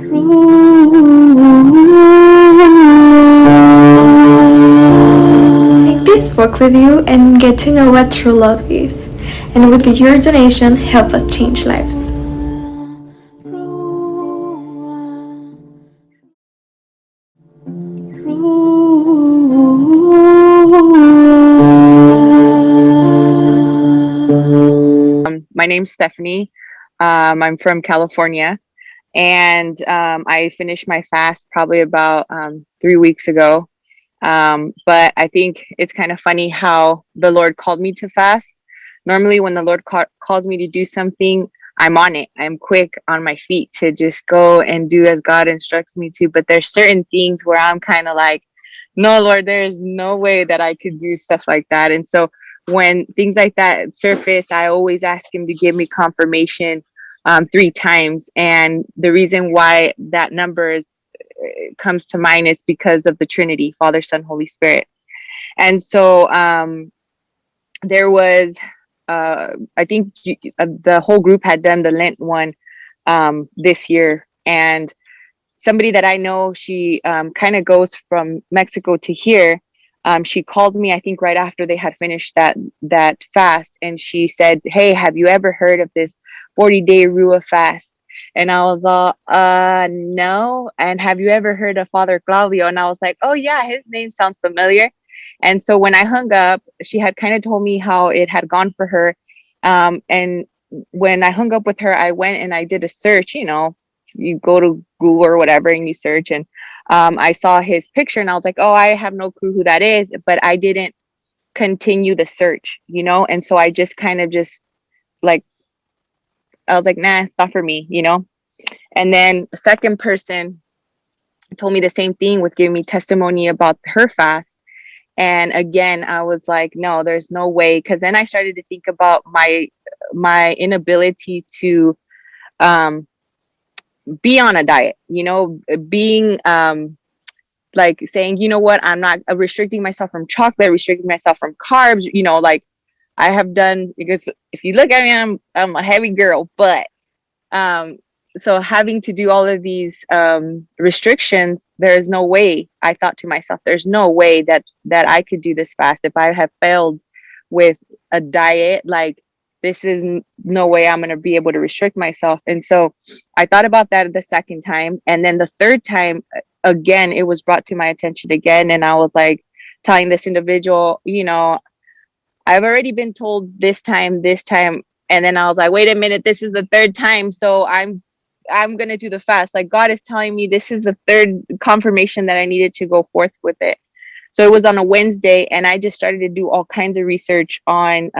Take this book with you and get to know what true love is. And with your donation, help us change lives. My name's Stephanie. I'm from California, and I finished my fast probably about 3 weeks ago. But I think it's kind of funny how the Lord called me to fast. Normally, when the Lord calls me to do something, I'm on it. I'm quick on my feet to just go and do as God instructs me to. But there's certain things where I'm kind of like, no, Lord, there's no way that I could do stuff like that. And so when things like that surface, I always ask Him to give me confirmation 3 times. And the reason why that number comes to mind is because of the Trinity, Father, Son, Holy Spirit. And so there was, I think the whole group had done the Lent one this year. And somebody that I know, she kind of goes from Mexico to here. She called me, I think, right after they had finished that fast, and she said, "Hey, have you ever heard of this 40-day Ruah fast?" And I was all, no. And have you ever heard of Father Claudio? And I was like, oh yeah, his name sounds familiar. And so when I hung up, she had kind of told me how it had gone for her. And when I hung up with her, I went and I did a search. You go to Google or whatever and you search, and I saw his picture and I was like, oh, I have no clue who that is, but I didn't continue the search, and so I just kind of just like, I was like, nah, it's not for me. And then a second person told me the same thing, was giving me testimony about her fast. And again, I was like, no, there's no way. Because then I started to think about my inability to be on a diet, being like saying, you know what, I'm not restricting myself from chocolate, restricting myself from carbs, like I have done, because if you look at me, I'm a heavy girl, but so having to do all of these restrictions, there's no way, I thought to myself, there's no way that I could do this fast if I have failed with a diet. Like, this is no way I'm going to be able to restrict myself. And so I thought about that the second time. And then the third time, again, it was brought to my attention again. And I was like telling this individual, I've already been told this time. And then I was like, wait a minute, this is the third time. So I'm going to do the fast. Like, God is telling me this is the third confirmation that I needed to go forth with it. So it was on a Wednesday, and I just started to do all kinds of research on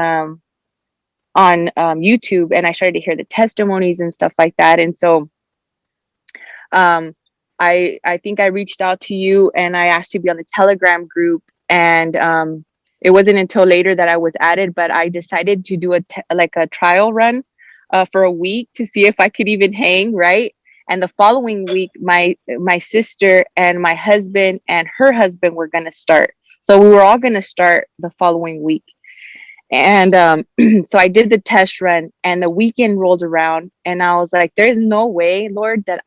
YouTube, and I started to hear the testimonies and stuff like that. And so I think I reached out to you and I asked you to be on the Telegram group, and it wasn't until later that I was added, but I decided to do a trial run for a week to see if I could even hang, right? And the following week, my sister and my husband and her husband were going to start. So we were all going to start the following week. And so I did the test run, and the weekend rolled around, and I was like, there's no way, Lord, that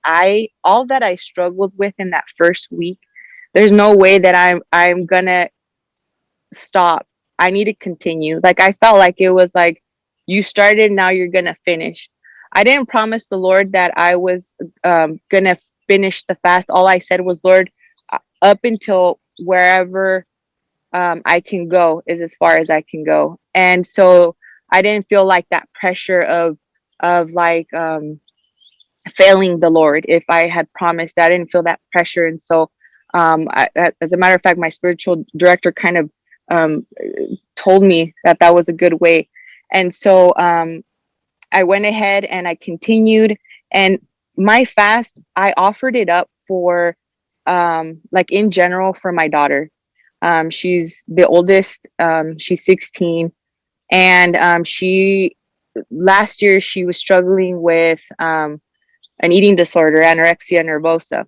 all that I struggled with in that first week, there's no way that I'm gonna stop. I need to continue. Like, I felt like it was like, you started, now you're gonna finish. I didn't promise the Lord that I was gonna finish the fast. All I said was, Lord, up until wherever I can go is as far as I can go. And so I didn't feel like that pressure of like failing the Lord. If I had promised, I didn't feel that pressure. And so as a matter of fact, my spiritual director kind of told me that was a good way. And so I went ahead and I continued, and my fast, I offered it up for like in general for my daughter. She's the oldest. She's 16, and she last year she was struggling with an eating disorder, anorexia nervosa,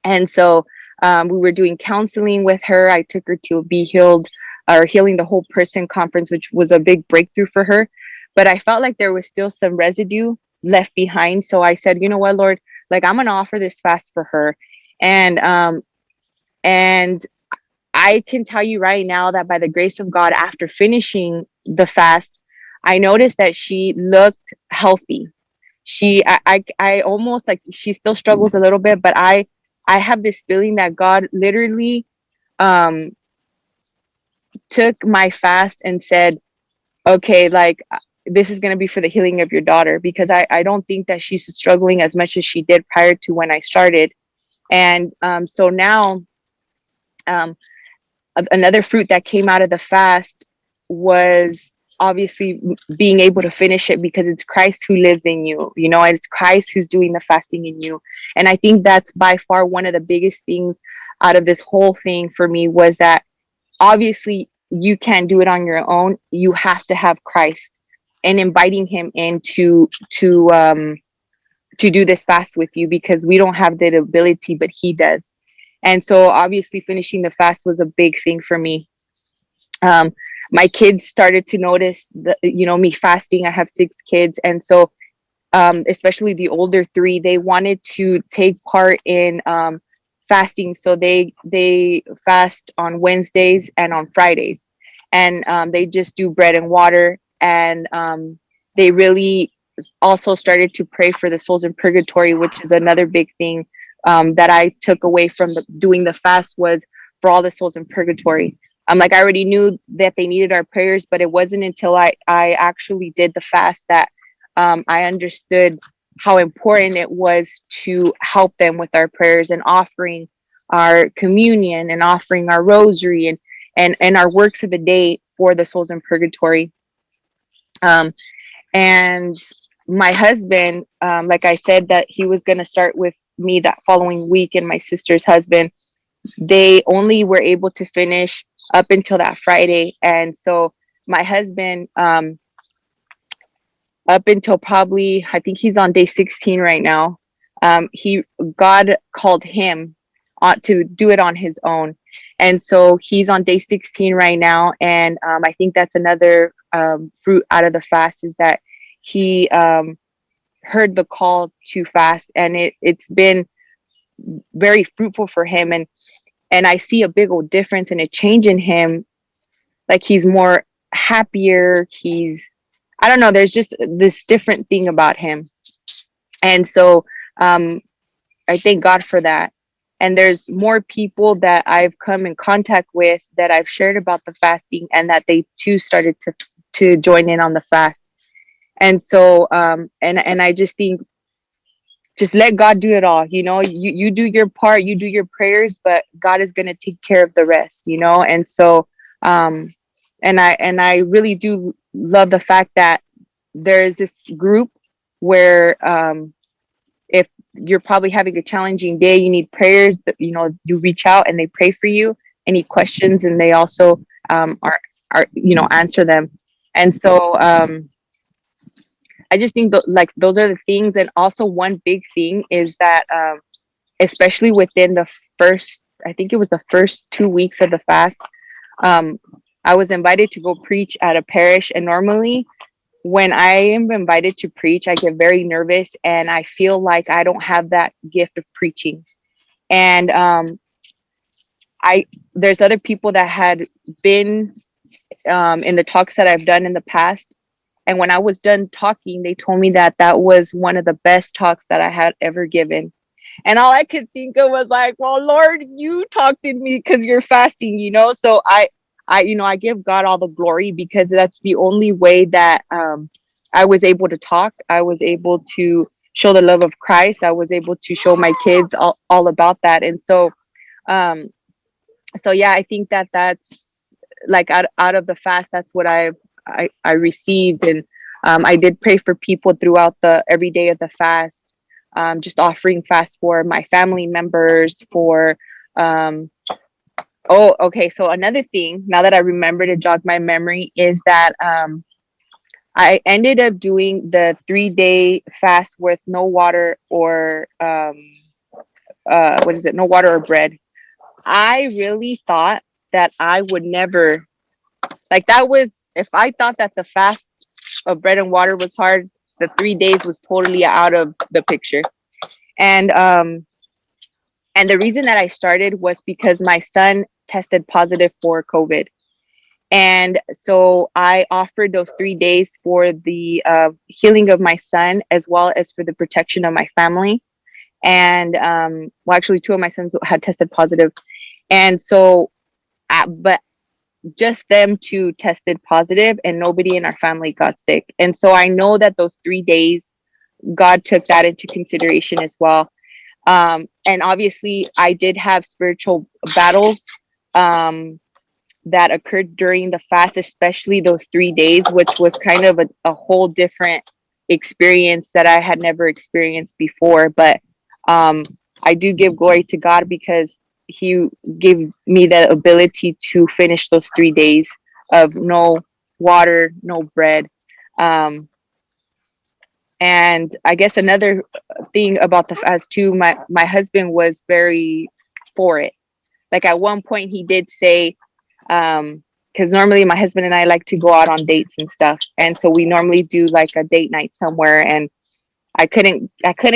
and so we were doing counseling with her. I took her to a Be Healed or Healing the Whole Person conference, which was a big breakthrough for her. But I felt like there was still some residue left behind. So I said, you know what, Lord, like, I'm gonna offer this fast for her. And um and I can tell you right now that by the grace of God, after finishing the fast, I noticed that she looked healthy. I almost, like, she still struggles a little bit, but I have this feeling that God literally um took my fast and said, okay, like, this is going to be for the healing of your daughter, because I don't think that she's struggling as much as she did prior to when I started. And so now, um another fruit that came out of the fast was obviously being able to finish it, because it's Christ who lives in you, and it's Christ who's doing the fasting in you. And I think that's by far one of the biggest things out of this whole thing for me, was that obviously you can't do it on your own. You have to have Christ, and inviting him in to do this fast with you, because we don't have the ability, but he does. And so obviously finishing the fast was a big thing for me. um my kids started to notice me fasting. I have 6 kids, and so especially the older 3, they wanted to take part in fasting. So they fast on Wednesdays and on Fridays, and they just do bread and water. And they really also started to pray for the souls in purgatory, which is another big thing that I took away from doing the fast, was for all the souls in purgatory. Like, I already knew that they needed our prayers, but it wasn't until I actually did the fast that I understood how important it was to help them with our prayers, and offering our communion, and offering our rosary, and our works of the day for the souls in purgatory. Um, and my husband, like I said, that he was going to start with me that following week, and my sister's husband, they only were able to finish up until that Friday. And so my husband, up until probably, I think he's on day 16 right now, he God called him to do it on his own. And so he's on day 16 right now. And I think that's another fruit out of the fast, is that he heard the call to fast, and it's been very fruitful for him. And I see a big old difference and a change in him. Like, he's more happier. I don't know, there's just this different thing about him. And so um, I thank God for that. And there's more people that I've come in contact with that I've shared about the fasting, and that they too started to join in on the fast. And so and I just think, just let God do it all. You do your part, you do your prayers, but God is going to take care of the rest. And so um and I really do love the fact that there's this group where if you're probably having a challenging day, you need prayers, that you reach out and they pray for you. Any questions, and they also are answer them. And so I just think like those are the things. And also one big thing is that especially within the first, I think it was the first 2 weeks of the fast, um I was invited to go preach at a parish. And normally when I am invited to preach, I get very nervous, and I feel like I don't have that gift of preaching. And I there's other people that had been in the talks that I've done in the past, and when I was done talking, they told me that that was one of the best talks that I had ever given. And all I could think of was like, well, Lord, you talked in me because you're fasting. So I give God all the glory, because that's the only way that I was able to talk. I was able to show the love of Christ. I was able to show my kids all about that. And um, so yeah, I think that that's like out of the fast, that's what I received. And I did pray for people throughout the every day of the fast, just offering fast for my family members, for oh, okay. So another thing, now that I remember, to jog my memory, is that I ended up doing the 3-day fast with no water or what is it? No water or bread. I really thought that I would never, like, that was, if I thought that the fast of bread and water was hard, the 3 days was totally out of the picture. And the reason that I started was because my son tested positive for COVID. And so I offered those 3 days for the healing of my son, as well as for the protection of my family. And well, actually, two of my sons had tested positive. And so, but just them two tested positive, and nobody in our family got sick. And so I know that those 3 days, God took that into consideration as well. And obviously, I did have spiritual battles that occurred during the fast, especially those 3 days, which was kind of a whole different experience that I had never experienced before. But I do give glory to God because He gave me the ability to finish those 3 days of no water, no bread. And I guess another thing about the fast too, my husband was very for it. Like at one point he did say, because normally my husband and I like to go out on dates and stuff, and so we normally do like a date night somewhere, and I couldn't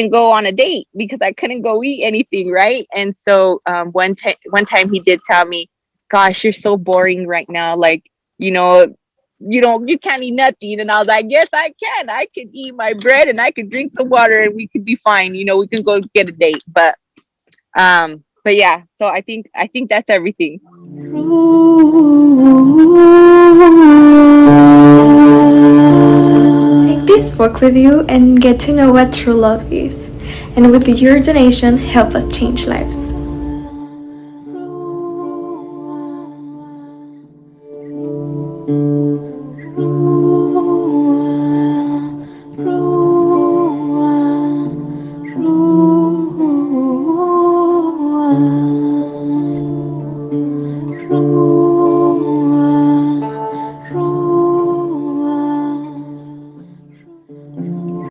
go on a date because I couldn't go eat anything, right? And so one time he did tell me, "Gosh, you're so boring right now. Like, you can't eat nothing." And I was like, "Yes, I can. I can eat my bread and I can drink some water and we could be fine. We can go get a date." But yeah, so I think that's everything. Take this book with you and get to know what true love is. And with your donation, help us change lives.